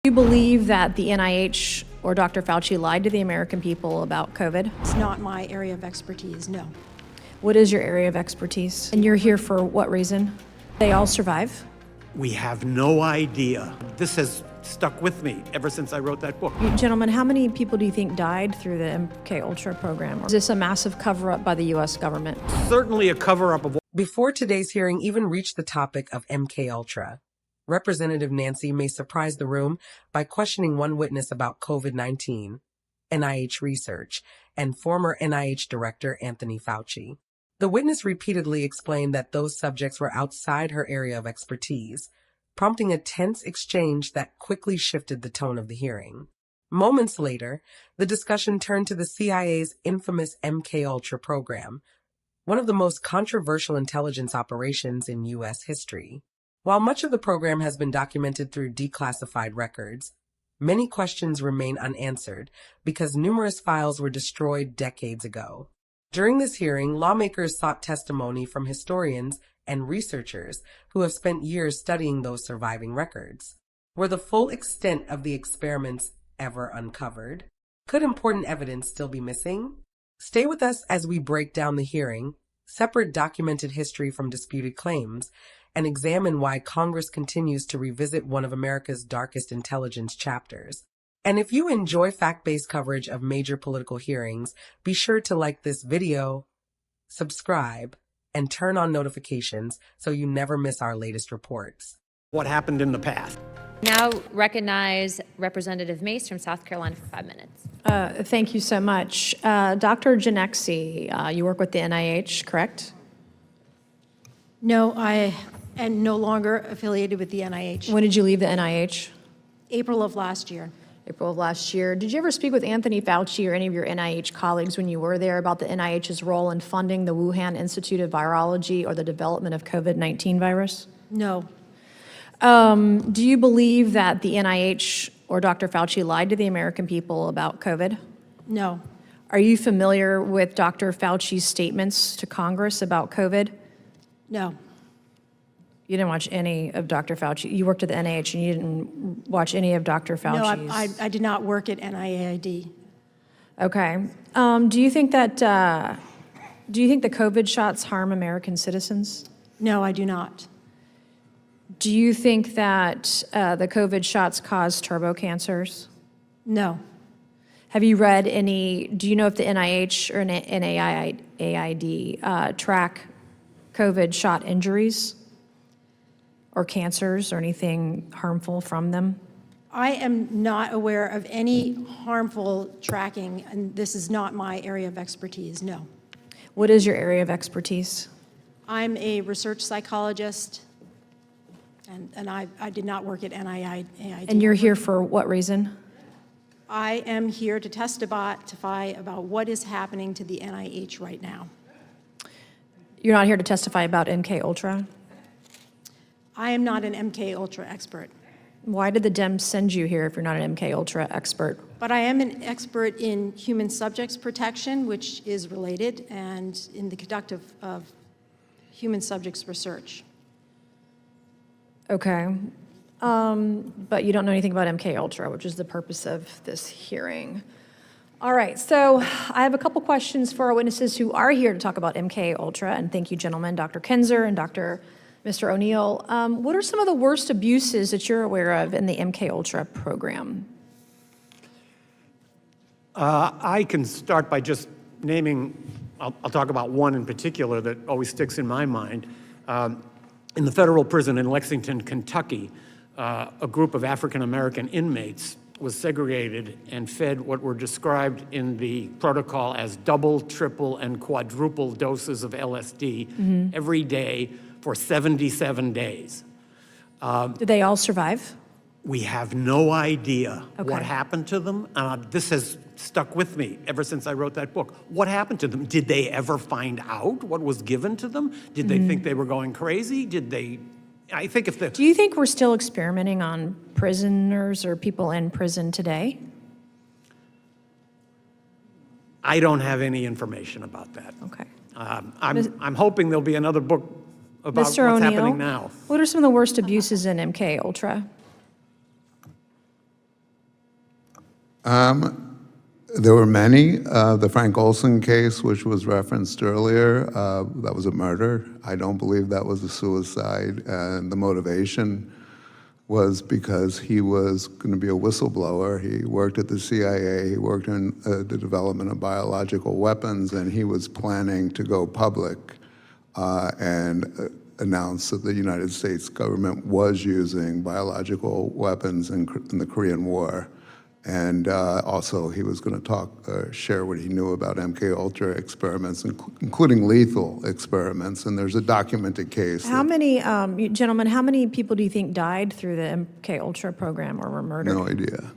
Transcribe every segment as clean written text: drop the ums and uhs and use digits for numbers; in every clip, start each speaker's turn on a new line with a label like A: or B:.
A: Do you believe that the NIH or Dr. Fauci lied to the American people about COVID?
B: It's not my area of expertise, no.
A: What is your area of expertise? And you're here for what reason? They all survive?
C: We have no idea. This has stuck with me ever since I wrote that book.
A: Gentlemen, how many people do you think died through the MKUltra program? Is this a massive cover-up by the U.S. government?
C: Certainly a cover-up of.
D: Before today's hearing even reached the topic of MKUltra, Representative Nancy Mace surprised the room by questioning one witness about COVID-19, NIH research, and former NIH Director Anthony Fauci. The witness repeatedly explained that those subjects were outside her area of expertise, prompting a tense exchange that quickly shifted the tone of the hearing. Moments later, the discussion turned to the CIA's infamous MKUltra program, one of the most controversial intelligence operations in U.S. history. While much of the program has been documented through declassified records, many questions remain unanswered because numerous files were destroyed decades ago. During this hearing, lawmakers sought testimony from historians and researchers who have spent years studying those surviving records. Were the full extent of the experiments ever uncovered? Could important evidence still be missing? Stay with us as we break down the hearing, separate documented history from disputed claims, and examine why Congress continues to revisit one of America's darkest intelligence chapters. And if you enjoy fact-based coverage of major political hearings, be sure to like this video, subscribe, and turn on notifications so you never miss our latest reports.
C: What happened in the past?
E: Now recognize Representative Mace from South Carolina for 5 minutes.
A: Thank you so much. Dr. Janexi, you work with the NIH, correct?
B: No, I am no longer affiliated with the NIH.
A: When did you leave the NIH?
B: April of last year.
A: April of last year. Did you ever speak with Anthony Fauci or any of your NIH colleagues when you were there about the NIH's role in funding the Wuhan Institute of Virology or the development of COVID-19 virus?
B: No.
A: Do you believe that the NIH or Dr. Fauci lied to the American people about COVID?
B: No.
A: Are you familiar with Dr. Fauci's statements to Congress about COVID?
B: No.
A: You didn't watch any of Dr. Fauci. You worked at the NIH and you didn't watch any of Dr. Fauci's.
B: No, I did not work at NIAID.
A: Okay. Do you think that the COVID shots harm American citizens?
B: No, I do not.
A: Do you think that the COVID shots cause turbo cancers?
B: No.
A: Have you read any, do you know if the NIH or NIAID track COVID shot injuries or cancers or anything harmful from them?
B: I am not aware of any harmful tracking, and this is not my area of expertise, no.
A: What is your area of expertise?
B: I'm a research psychologist, and I did not work at NIAID.
A: And you're here for what reason?
B: I am here to testify about what is happening to the NIH right now.
A: You're not here to testify about MKUltra?
B: I am not an MKUltra expert.
A: Why did the Dems send you here if you're not an MKUltra expert?
B: But I am an expert in human subjects protection, which is related, and in the conduct of human subjects research.
A: Okay. But you don't know anything about MKUltra, which is the purpose of this hearing. All right, so I have a couple questions for our witnesses who are here to talk about MKUltra, and thank you, gentlemen, Dr. Kinzer and Mr. O'Neill. What are some of the worst abuses that you're aware of in the MKUltra program?
C: I can start by just naming, I'll talk about one in particular that always sticks in my mind. In the federal prison in Lexington, Kentucky, a group of African-American inmates was segregated and fed what were described in the protocol as double, triple, and quadruple doses of LSD every day for 77 days.
A: Did they all survive?
C: We have no idea what happened to them. This has stuck with me ever since I wrote that book. What happened to them? Did they ever find out what was given to them? Did they think they were going crazy? Did they? I think if the.
A: Do you think we're still experimenting on prisoners or people in prison today?
C: I don't have any information about that.
A: Okay.
C: I'm hoping there'll be another book about
A: Mr.
C: what's
A: O'Neill,
C: happening now.
A: what are some of the worst abuses in MKUltra?
F: There were many. The Frank Olson case, which was referenced earlier, that was a murder. I don't believe that was a suicide. And the motivation was because he was going to be a whistleblower. He worked at the CIA, he worked in the development of biological weapons, and he was planning to go public and announce that the United States government was using biological weapons in the Korean War. And also, he was going to share what he knew about MKUltra experiments, including lethal experiments. And there's a documented case.
A: How many, gentlemen, how many people do you think died through the MKUltra program or were murdered?
F: No idea.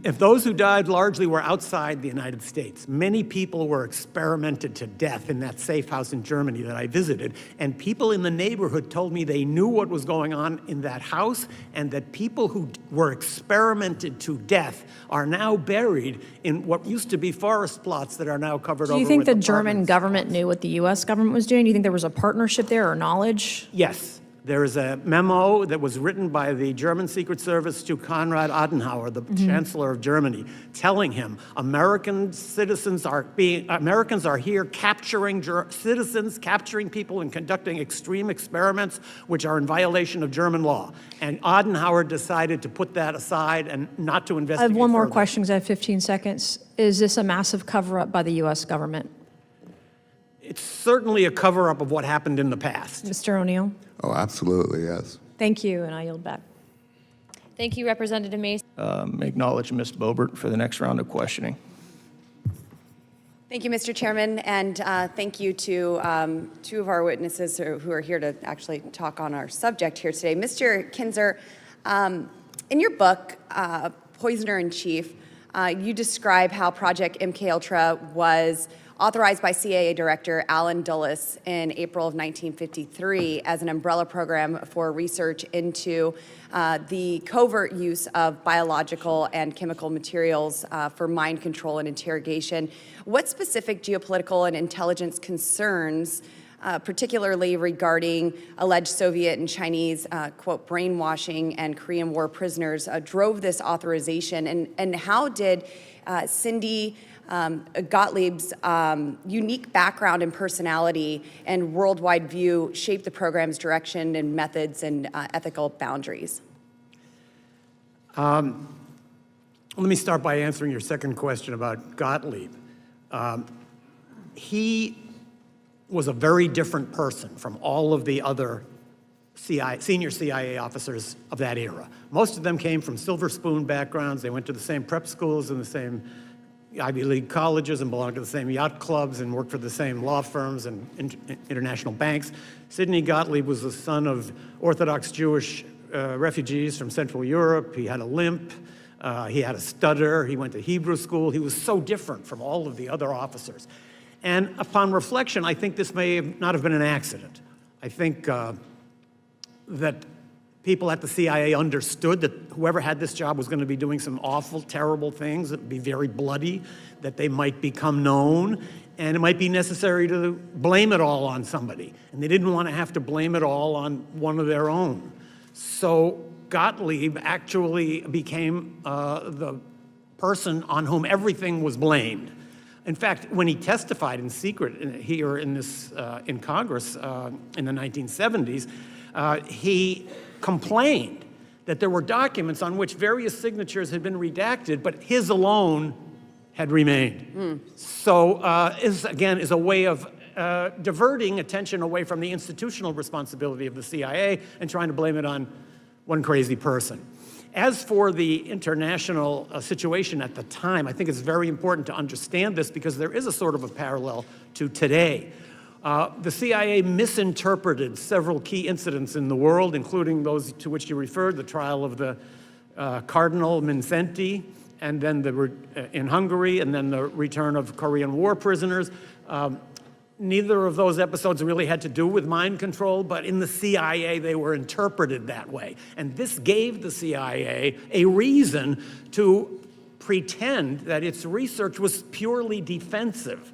C: If those who died largely were outside the United States, many people were experimented to death in that safe house in Germany that I visited, and people in the neighborhood told me they knew what was going on in that house, and that people who were experimented to death are now buried in what used to be forest plots that are now covered over
A: Do you
C: with
A: think the German
C: apartments.
A: government knew what the U.S. government was doing? Do you think there was a partnership there or knowledge?
C: Yes. There is a memo that was written by the German Secret Service to Konrad Adenauer, the Chancellor of Germany, telling him Americans are here capturing citizens, capturing people and conducting extreme experiments which are in violation of German law. And Adenauer decided to put that aside and not to
A: I
C: investigate
A: have one more
C: further.
A: question because I have 15 seconds. Is this a massive cover-up by the U.S. government?
C: It's certainly a cover-up of what happened in the past.
A: Mr. O'Neill?
F: Oh, absolutely, yes.
A: Thank you, and I yield back.
E: Thank you, Representative Mace.
G: Acknowledge Ms. Boebert for the next round of questioning.
H: Thank you, Mr. Chairman, and thank you to two of our witnesses who are here to actually talk on our subject here today. Mr. Kinzer, in your book, Poisoner in Chief, you describe how Project MKUltra was authorized by CIA Director Allen Dulles in April of 1953 as an umbrella program for research into the covert use of biological and chemical materials for mind control and interrogation. What specific geopolitical and intelligence concerns, particularly regarding alleged Soviet and Chinese, quote, brainwashing and Korean War prisoners, drove this authorization? And how did Cindy Gottlieb's unique background and personality and worldwide view shape the program's direction and methods and ethical boundaries?
C: Let me start by answering your second question about Gottlieb. He was a very different person from all of the other senior CIA officers of that era. Most of them came from silver spoon backgrounds. They went to the same prep schools and the same Ivy League colleges and belonged to the same yacht clubs and worked for the same law firms and international banks. Sidney Gottlieb was the son of Orthodox Jewish refugees from Central Europe. He had a limp. He had a stutter. He went to Hebrew school. He was so different from all of the other officers. And upon reflection, I think this may not have been an accident. I think that people at the CIA understood that whoever had this job was going to be doing some awful, terrible things that would be very bloody, that they might become known, and it might be necessary to blame it all on somebody. And they didn't want to have to blame it all on one of their own. So Gottlieb actually became the person on whom everything was blamed. In fact, when he testified in secret here in Congress in the 1970s, he complained that there were documents on which various signatures had been redacted, but his alone had remained. So again, is a way of diverting attention away from the institutional responsibility of the CIA and trying to blame it on one crazy person. As for the international situation at the time, I think it's very important to understand this because there is a sort of a parallel to today. The CIA misinterpreted several key incidents in the world, including those to which you referred, the trial of the Cardinal Mindszenty, and then in Hungary, and then the return of Korean War prisoners. Neither of those episodes really had to do with mind control, but in the CIA, they were interpreted that way. And this gave the CIA a reason to pretend that its research was purely defensive.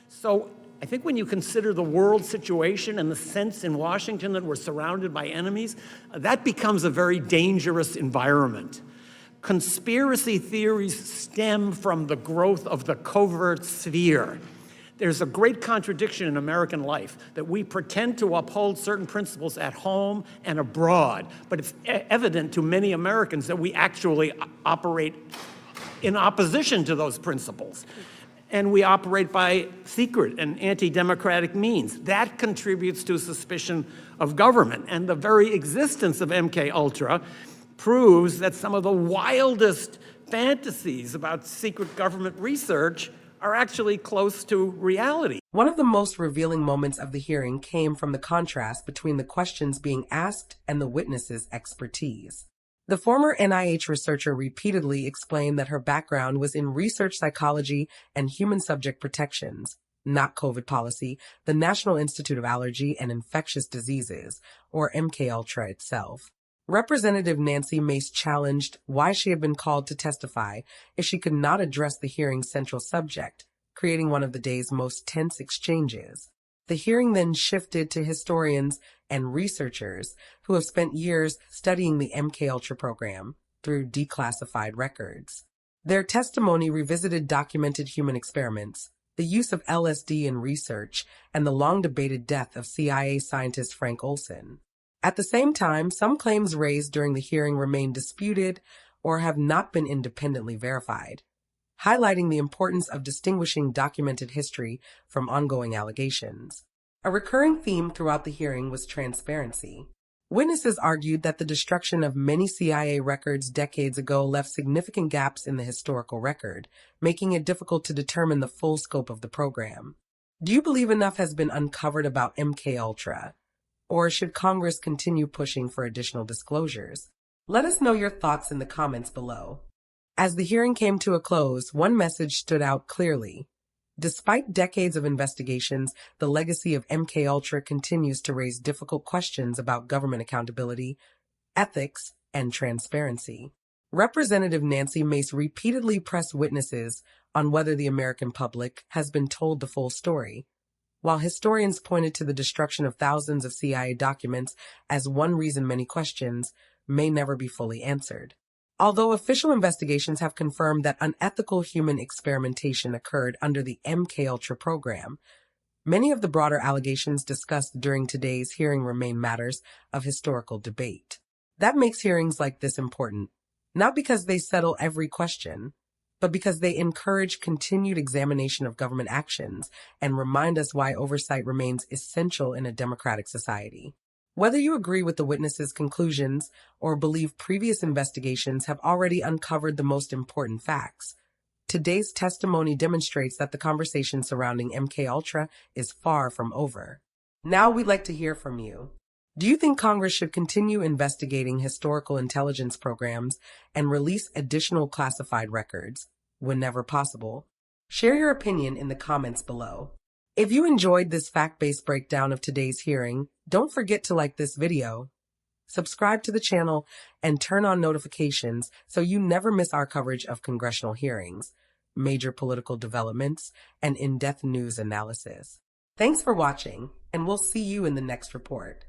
C: So I think when you consider the world situation and the sense in Washington that we're surrounded by enemies, that becomes a very dangerous environment. Conspiracy theories stem from the growth of the covert sphere. There's a great contradiction in American life that we pretend to uphold certain principles at home and abroad, but it's evident to many Americans that we actually operate in opposition to those principles. And we operate by secret and anti-democratic means. That contributes to suspicion of government. And the very existence of MKUltra proves that some of the wildest fantasies about secret government research are actually close to reality.
D: One of the most revealing moments of the hearing came from the contrast between the questions being asked and the witnesses' expertise. The former NIH researcher repeatedly explained that her background was in research psychology and human subject protections, not COVID policy, the National Institute of Allergy and Infectious Diseases, or MKUltra itself. Representative Nancy Mace challenged why she had been called to testify if she could not address the hearing's central subject, creating one of the day's most tense exchanges. The hearing then shifted to historians and researchers who have spent years studying the MKUltra program through declassified records. Their testimony revisited documented human experiments, the use of LSD in research, and the long-debated death of CIA scientist Frank Olson. At the same time, some claims raised during the hearing remain disputed or have not been independently verified, highlighting the importance of distinguishing documented history from ongoing allegations. A recurring theme throughout the hearing was transparency. Witnesses argued that the destruction of many CIA records decades ago left significant gaps in the historical record, making it difficult to determine the full scope of the program. Do you believe enough has been uncovered about MKUltra? Or should Congress continue pushing for additional disclosures? Let us know your thoughts in the comments below. As the hearing came to a close, one message stood out clearly. Despite decades of investigations, the legacy of MKUltra continues to raise difficult questions about government accountability, ethics, and transparency. Representative Nancy Mace repeatedly pressed witnesses on whether the American public has been told the full story, while historians pointed to the destruction of thousands of CIA documents as one reason many questions may never be fully answered. Although official investigations have confirmed that unethical human experimentation occurred under the MKUltra program, many of the broader allegations discussed during today's hearing remain matters of historical debate. That makes hearings like this important, not because they settle every question, but because they encourage continued examination of government actions and remind us why oversight remains essential in a democratic society. Whether you agree with the witnesses' conclusions or believe previous investigations have already uncovered the most important facts, today's testimony demonstrates that the conversation surrounding MKUltra is far from over. Now we'd like to hear from you. Do you think Congress should continue investigating historical intelligence programs and release additional classified records whenever possible? Share your opinion in the comments below. If you enjoyed this fact-based breakdown of today's hearing, don't forget to like this video, subscribe to the channel, and turn on notifications so you never miss our coverage of congressional hearings, major political developments, and in-depth news analysis. Thanks for watching, and we'll see you in the next report.